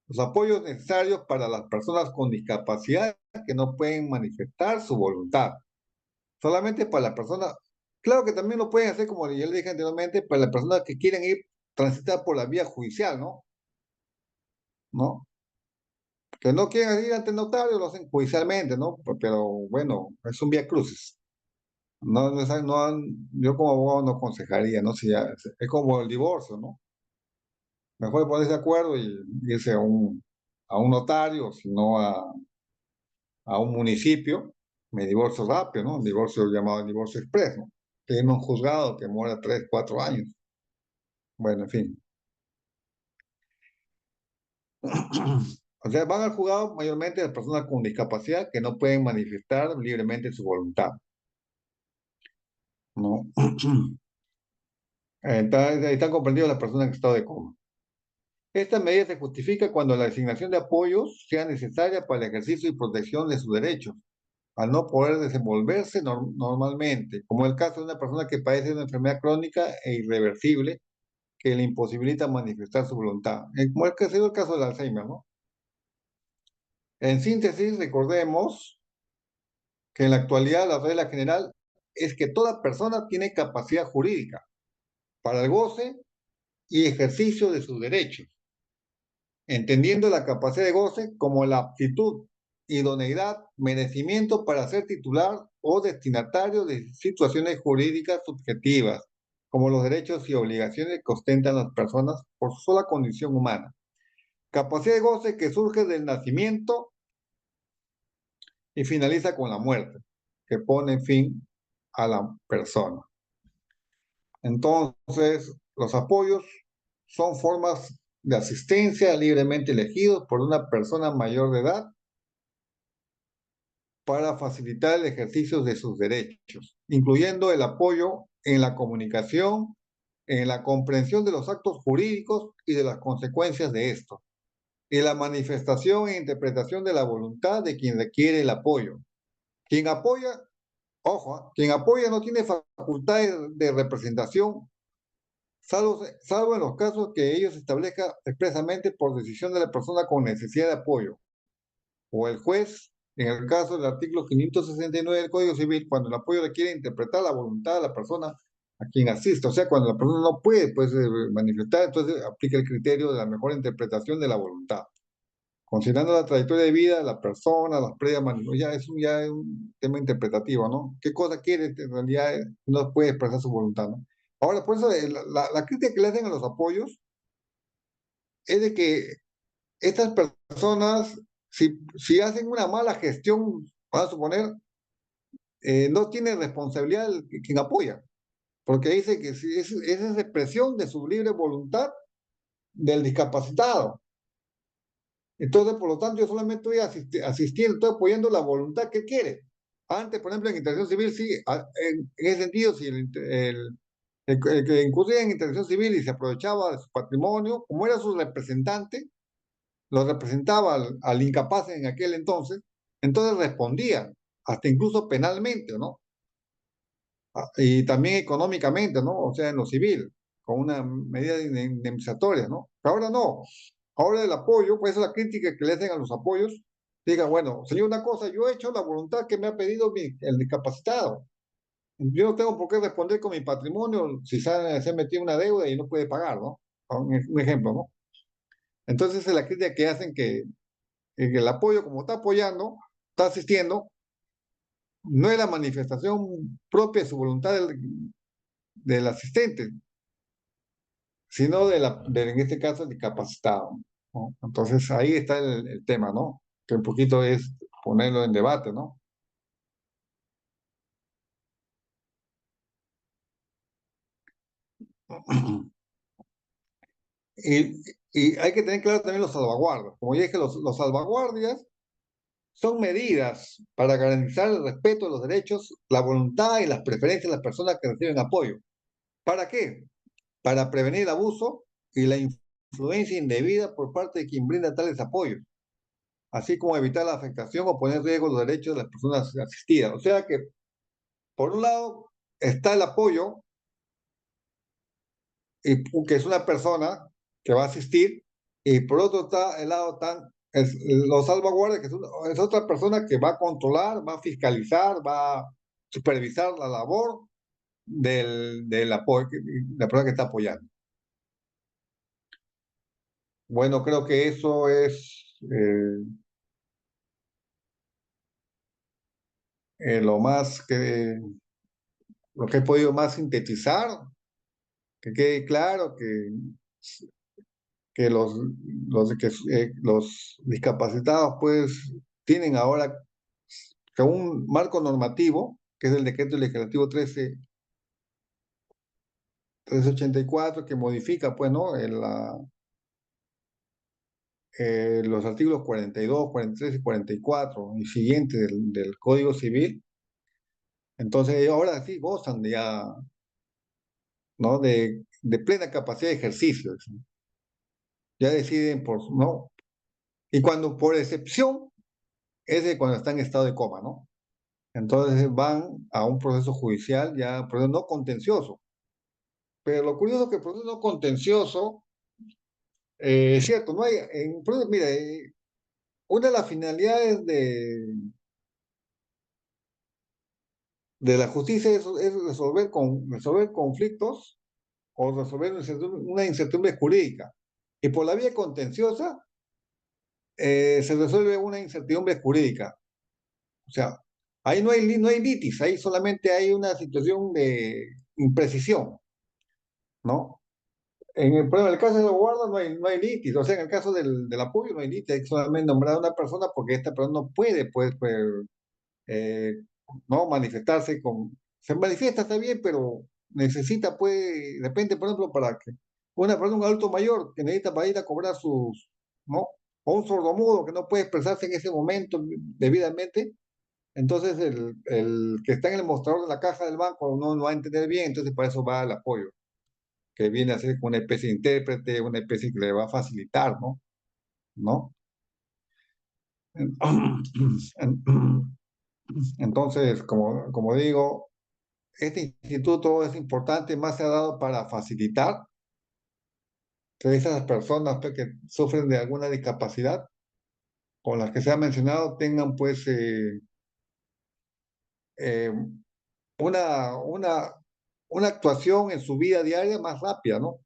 los apoyos necesarios para las personas con discapacidad que no pueden manifestar su voluntad. Solamente para la persona, claro que también lo pueden hacer, como ya le dije anteriormente, para las personas que quieren ir transitar por la vía judicial, ¿no? ¿No? Que no quieren ir ante notario, lo hacen judicialmente, ¿no? Pero bueno, es un vía crucis. No, yo como abogado no aconsejaría, ¿no? Si ya, es como el divorcio, ¿no? Mejor ponerse de acuerdo y irse a un notario, sino a un municipio. Me divorcio rápido, ¿no? Un divorcio llamado divorcio express, ¿no? Que en un juzgado que demora 3, 4 años. Bueno, en fin. O sea, van al juzgado mayormente las personas con discapacidad que no pueden manifestar libremente su voluntad, ¿no? Ahí están comprendidas las personas en estado de coma. Esta medida se justifica cuando la designación de apoyos sea necesaria para el ejercicio y protección de sus derechos, al no poder desenvolverse normalmente, como el caso de una persona que padece de una enfermedad crónica e irreversible que le imposibilita manifestar su voluntad, como el que ha sido el caso del Alzheimer, ¿no? En síntesis, recordemos que en la actualidad la regla general es que toda persona tiene capacidad jurídica para el goce y ejercicio de sus derechos, entendiendo la capacidad de goce como la aptitud, idoneidad, merecimiento para ser titular o destinatario de situaciones jurídicas subjetivas, como los derechos y obligaciones que ostentan las personas por su sola condición humana. Capacidad de goce que surge del nacimiento y finaliza con la muerte, que pone fin a la persona. Entonces, los apoyos son formas de asistencia libremente elegidos por una persona mayor de edad para facilitar el ejercicio de sus derechos, incluyendo el apoyo en la comunicación, en la comprensión de los actos jurídicos y de las consecuencias de estos, y la manifestación e interpretación de la voluntad de quien requiere el apoyo. Quien apoya, ojo, quien apoya no tiene facultades de representación, salvo en los casos que ellos establezca expresamente por decisión de la persona con necesidad de apoyo, o el juez, en el caso del artículo 569 del Código Civil, cuando el apoyo requiere interpretar la voluntad de la persona a quien asiste. O sea, cuando la persona no puede, pues, manifestar, entonces aplica el criterio de la mejor interpretación de la voluntad. Considerando la trayectoria de vida de la persona, las previas manifestaciones, ya es un tema interpretativo, ¿no? ¿Qué cosa quiere? En realidad no puede expresar su voluntad, ¿no? Ahora, por eso la crítica que le hacen a los apoyos es de que estas personas, si hacen una mala gestión, vamos a suponer, no tiene responsabilidad quien apoya, porque dice que si es expresión de su libre voluntad del discapacitado. Entonces, por lo tanto, yo solamente estoy asistiendo, estoy apoyando la voluntad que él quiere. Antes, por ejemplo, en interacción civil, sí, en ese sentido, si el que incurría en interacción civil y se aprovechaba de su patrimonio, como era su representante, lo representaba al incapaz en aquel entonces respondía, hasta incluso penalmente, ¿no? Y también económicamente, ¿no? O sea, en lo civil, con una medida indemnizatoria, ¿no? Pero ahora no. Ahora el apoyo, pues la crítica que le hacen a los apoyos, diga, bueno, señor, una cosa, yo he hecho la voluntad que me ha pedido el discapacitado. Yo no tengo por qué responder con mi patrimonio si se ha metido una deuda y no puede pagar, ¿no? Un ejemplo, ¿no? Entonces es la crítica que hacen que el apoyo, como está apoyando, está asistiendo, no es la manifestación propia de su voluntad del asistente, sino en este caso, el discapacitado, ¿no? Entonces ahí está el tema, ¿no? Que un poquito es ponerlo en debate, ¿no? Y, y hay que tener claro también los salvaguardas. Como ya dije, los salvaguardias son medidas para garantizar el respeto de los derechos, la voluntad y las preferencias de las personas que reciben apoyo. ¿Para qué? Para prevenir el abuso y la influencia indebida por parte de quien brinda tales apoyos, así como evitar la afectación o poner en riesgo los derechos de las personas asistidas. O sea que, por un lado, está el apoyo, y, que es una persona que va a asistir, y por otro está el lado los salvaguardas, que es otra persona que va a controlar, va a fiscalizar, va a supervisar la labor del apoyo, la persona que está apoyando. Bueno, creo que eso es lo más lo que he podido más sintetizar, que quede claro que los discapacitados pues tienen ahora un marco normativo, que es el decreto legislativo 1384, que modifica pues, ¿no? Los artículos 42, 43 y 44 y siguientes del Código Civil. Entonces ahora sí gozan de ya, ¿no? De plena capacidad de ejercicio, ¿sí? Ya deciden ¿no? Y cuando por excepción es de cuando están en estado de coma, ¿no? Entonces van a un proceso judicial, ya, proceso no contencioso. Pero lo curioso es que el proceso no contencioso, es cierto, no hay, mira, una de las finalidades de la justicia es resolver conflictos o resolver una incertidumbre jurídica. Y por la vía contenciosa se resuelve una incertidumbre jurídica. O sea, ahí no hay litis, ahí solamente hay una situación de imprecisión, ¿no? En el caso de la guarda no hay litis, o sea, en el caso del apoyo no hay litis, hay solamente nombrar a una persona porque esta persona no puede, pues, eh, no manifestarse se manifiesta, está bien, pero necesita, pues, de repente, por ejemplo, para que una persona, un adulto mayor que necesita para ir a cobrar ¿no? O un sordomudo que no puede expresarse en ese momento debidamente, entonces el que está en el mostrador de la caja del banco no va a entender bien, entonces para eso va el apoyo, que viene a ser una especie de intérprete, una especie que le va a facilitar, ¿no? ¿No? Entonces, como digo, este instituto es importante, más se ha dado para facilitar que esas personas pues, que sufren de alguna discapacidad, con las que se ha mencionado, tengan pues eh, una, una, una actuación en su vida diaria más rápida, ¿no?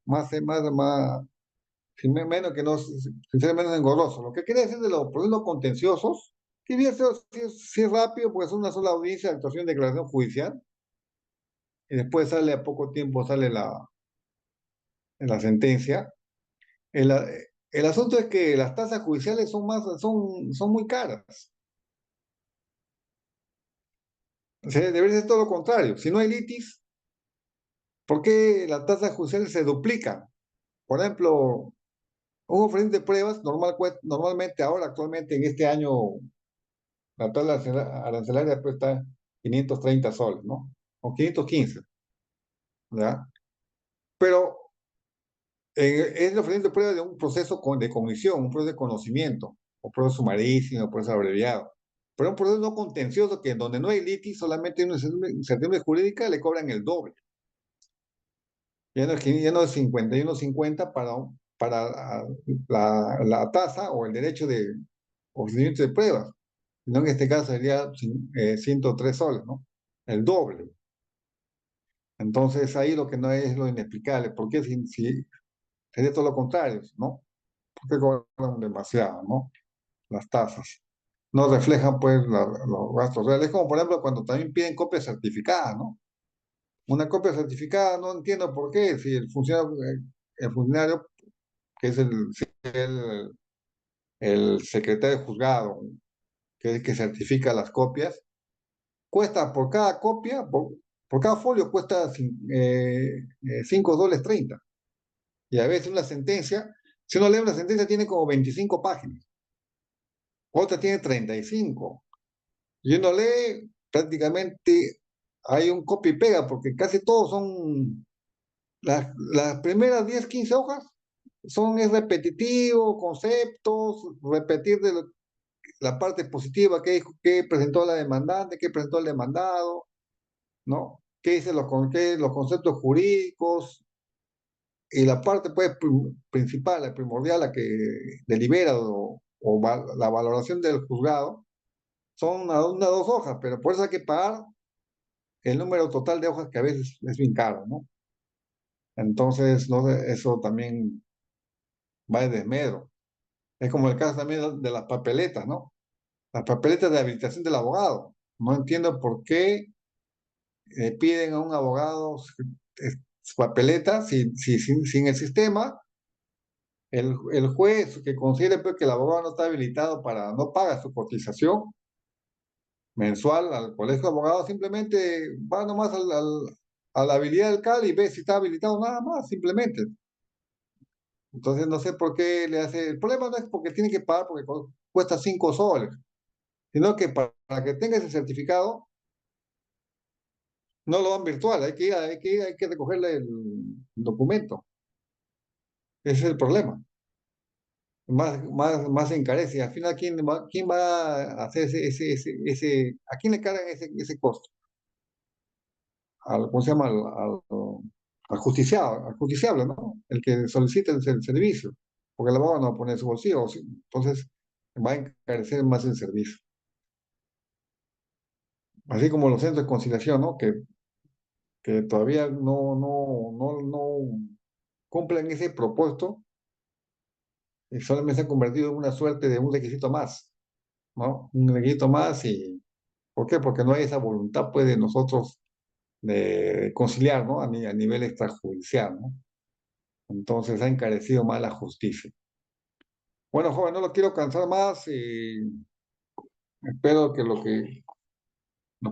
Menos que no, sin ser menos engorroso. Lo que quiere decir de los procesos contenciosos, que bien si es rápido, pues una sola audiencia de actuación de declaración judicial, y después sale a poco tiempo, sale la sentencia. El, el asunto es que las tasas judiciales son muy caras. O sea, debería ser todo lo contrario. Si no hay litis, ¿por qué las tasas judiciales se duplican? Por ejemplo, Un oferente de pruebas normalmente ahora, actualmente en este año, la tabla arancelaria pues está 530 soles, ¿no? O 515, ¿ya? Pero es la oferente de prueba de un proceso de cognición, un proceso de conocimiento, o proceso sumarísimo, o proceso abreviado. Pero un proceso no contencioso que en donde no hay litis, solamente una incertidumbre jurídica, le cobran el doble. Ya no es 51.50 para la tasa o el derecho de ofrecimiento de pruebas, sino en este caso sería 103 soles, ¿no? El doble. Entonces ahí lo que no es lo inexplicable, porque si sería todo lo contrario, ¿no? Porque cobran demasiado, ¿no? Las tasas. No reflejan pues los gastos reales. Es como por ejemplo cuando también piden copia certificada, ¿no? Una copia certificada, no entiendo por qué, si el funcionario que es el secretario de juzgado, que es el que certifica las copias, cuesta por cada copia, por cada folio cuesta 5 dólares 30. Y a veces una sentencia, si uno lee una sentencia tiene como 25 páginas, otra tiene 35. Y uno lee prácticamente, hay un copy y pega, porque casi todos son, las primeras 10 15 hojas es repetitivo, conceptos, repetir la parte positiva que presentó la demandante, que presentó el demandado, ¿no? ¿Qué dicen los conceptos jurídicos? Y la parte pues, principal, la primordial, la que delibera la valoración del juzgado, son una o dos hojas, pero por eso hay que pagar el número total de hojas que a veces es bien caro, ¿no? Entonces, no sé, eso también va de desmedro. Es como el caso también de las papeletas, ¿no? Las papeletas de habilitación del abogado. No entiendo por qué piden a un abogado su papeleta sin el sistema. El juez que considere pues, que el abogado no está habilitado no paga su cotización mensual al colegio de abogados, simplemente va nomás a la habilidad del CAL y ve si está habilitado nada más, simplemente. Entonces no sé por qué le hace. El problema no es porque tiene que pagar porque cuesta 5 soles, sino que para que tenga ese certificado no lo dan virtual, hay que recogerle el documento. Ese es el problema. Más se encarece. Al final, ¿quién va a hacer a quién le cargan ese costo? ¿Cómo se llama? Al justiciado, al justiciable, ¿no? El que solicita el servicio, porque el abogado no va a poner su bolsillo, ¿sí? Entonces va a encarecer más el servicio. Así como los centros de conciliación, ¿no? Que todavía no cumplen ese propósito y solamente se ha convertido en una suerte de un requisito más, ¿no? Un requisito más y ¿por qué? Porque no hay esa voluntad, pues, de nosotros de conciliar, ¿no? A nivel extrajudicial, ¿no? Entonces ha encarecido más la justicia. Bueno, joven, no lo quiero cansar más y espero que lo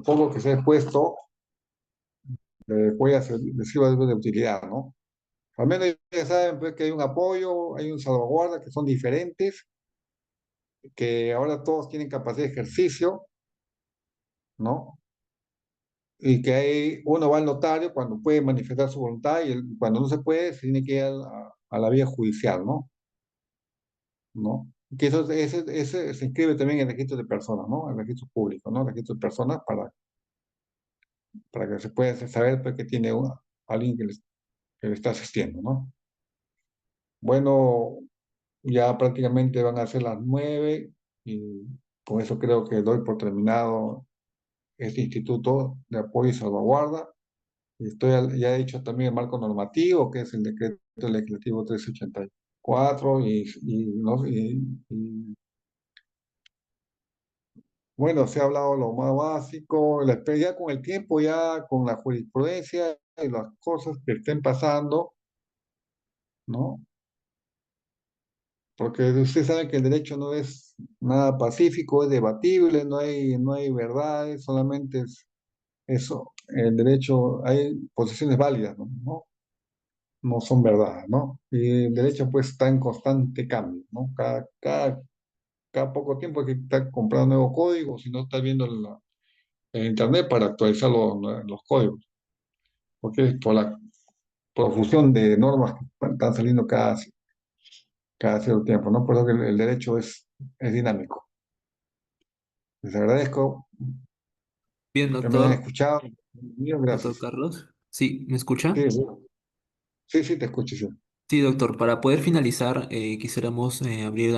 poco que se ha expuesto le sirva de utilidad, ¿no? Al menos ya saben pues, que hay un apoyo, hay un salvaguarda que son diferentes, que ahora todos tienen capacidad de ejercicio, ¿no? Y que uno va al notario cuando puede manifestar su voluntad y cuando no se puede, se tiene que ir a la vía judicial, ¿no? ¿No? Que ese se inscribe también en el registro de personas, ¿no? En el registro público, ¿no? El registro de personas para que se pueda saber pues, que tiene alguien que le está asistiendo, ¿no? Bueno, ya prácticamente van a ser las 9 y con eso creo que doy por terminado este Instituto de Apoyo y Salvaguarda. Ya he dicho también el marco normativo, que es el decreto legislativo 384, ¿no? Bueno, se ha hablado lo más básico, la experiencia con el tiempo, ya con la jurisprudencia y las cosas que estén pasando, ¿no? Porque usted sabe que el derecho no es nada pacífico, es debatible, no hay verdades, solamente es eso. El derecho, hay posiciones válidas, ¿no? no son verdad, ¿no? Y el derecho pues está en constante cambio, ¿no? Cada poco tiempo hay que estar comprando nuevos códigos, si no estás viendo en internet para actualizar los códigos, porque es por la profusión de normas que están saliendo cada cierto tiempo, ¿no? Por eso que el derecho es dinámico. Les agradezco Bien, que me hayan doctor, escuchado. Mío, doctor gracias. Carlos. Sí, ¿me escucha? Sí, sí, sí, sí, te escucho, sí. Sí, doctor, para poder finalizar, quisiéramos abrir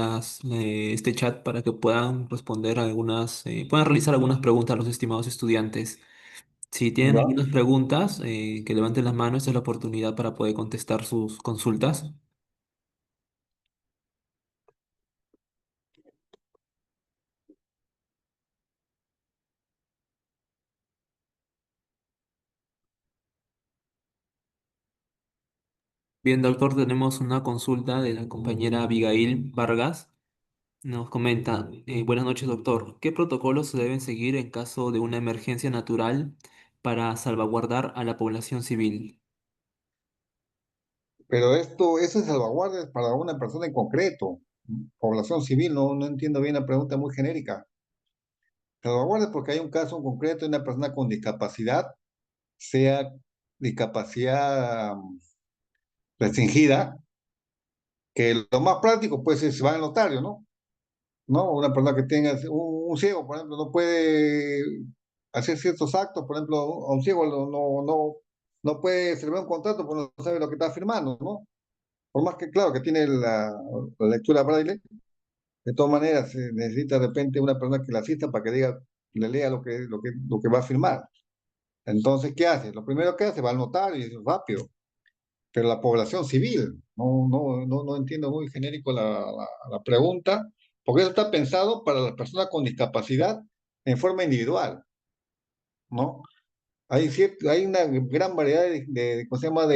este chat para que puedan responder algunas, puedan realizar algunas preguntas a los estimados estudiantes. Si tienen ¿Ya? algunas preguntas, que levanten las manos, esta es la oportunidad para poder contestar sus consultas. Bien, doctor, tenemos una consulta de la compañera Abigail Vargas. Nos comenta, buenas noches, doctor. ¿Qué protocolos se deben seguir en caso de una emergencia natural para salvaguardar a la población civil? Pero eso es salvaguardia para una persona en concreto, población civil, no entiendo bien la pregunta, muy genérica. Salvaguardia porque hay un caso en concreto de una persona con discapacidad, sea discapacidad restringida, que lo más práctico pues es va al notario, ¿no? ¿No? Una persona que tenga un ciego, por ejemplo, no puede hacer ciertos actos, por ejemplo, a un ciego no puede firmar un contrato porque no sabe lo que está firmando, ¿no? Por más que, claro, que tiene la lectura braille, de todas maneras se necesita de repente una persona que la asista para que diga, le lea lo que va a firmar. Entonces, ¿qué hace? Lo primero que hace, va al notario y es rápido, pero la población civil, no entiendo muy genérico la pregunta, porque eso está pensado para las personas con discapacidad en forma individual, ¿no? Hay una gran variedad ¿cómo se llama?,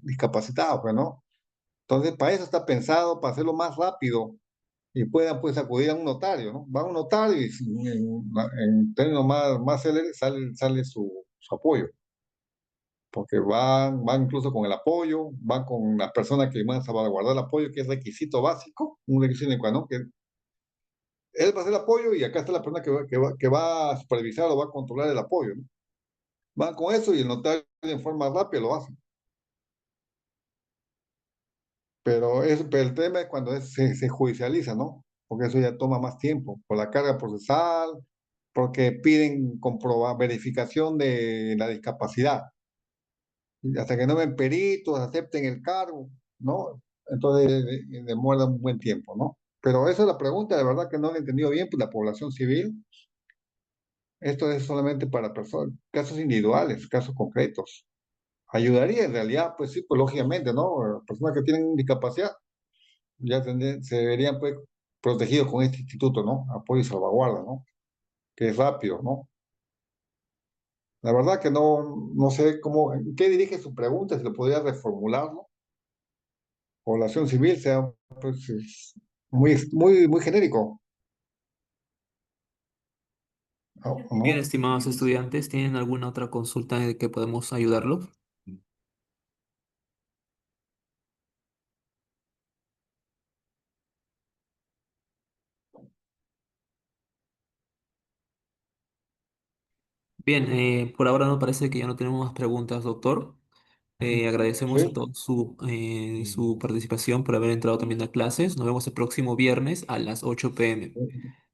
discapacitados, pues, ¿no? Entonces, para eso está pensado, para hacerlo más rápido y puedan pues acudir a un notario, ¿no? Va a un notario y en términos más céleres sale su apoyo, porque van incluso con el apoyo, van con las personas que van a salvaguardar el apoyo, que es requisito básico, un requisito en cual, ¿no? Que él va a hacer el apoyo y acá está la persona que va a supervisar o va a controlar el apoyo, ¿no? Van con eso y el notario en forma rápida lo hace. Pero el tema es cuando se judicializa, ¿no? Porque eso ya toma más tiempo, por la carga procesal, porque piden comprobar verificación de la discapacidad. Y hasta que no ven peritos, acepten el cargo, ¿no? Entonces demora un buen tiempo, ¿no? Pero esa es la pregunta, de verdad que no lo he entendido bien, pues la población civil, esto es solamente para personas, casos individuales, casos concretos. Ayudaría en realidad, pues sí, pues lógicamente, ¿no? Personas que tienen discapacidad se verían pues protegidos con este instituto, ¿no? Apoyo y salvaguarda, ¿no? Que es rápido, ¿no? La verdad que no sé qué dirige su pregunta, si lo podría reformular, ¿no? Población civil sea pues es muy genérico, Bien, ¿no? estimados estudiantes, ¿tienen alguna otra consulta en que podemos ayudarlos? Bien, por ahora no parece que ya no tenemos más preguntas, doctor. Agradecemos a Sí, todos su participación por haber entrado también a clases. Nos vemos el próximo viernes a las 8 p.m.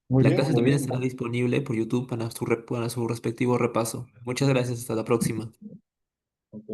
muy La bien, clase muy también bien. estará disponible por YouTube para para su respectivo repaso. Muchas gracias, hasta la próxima. Ok.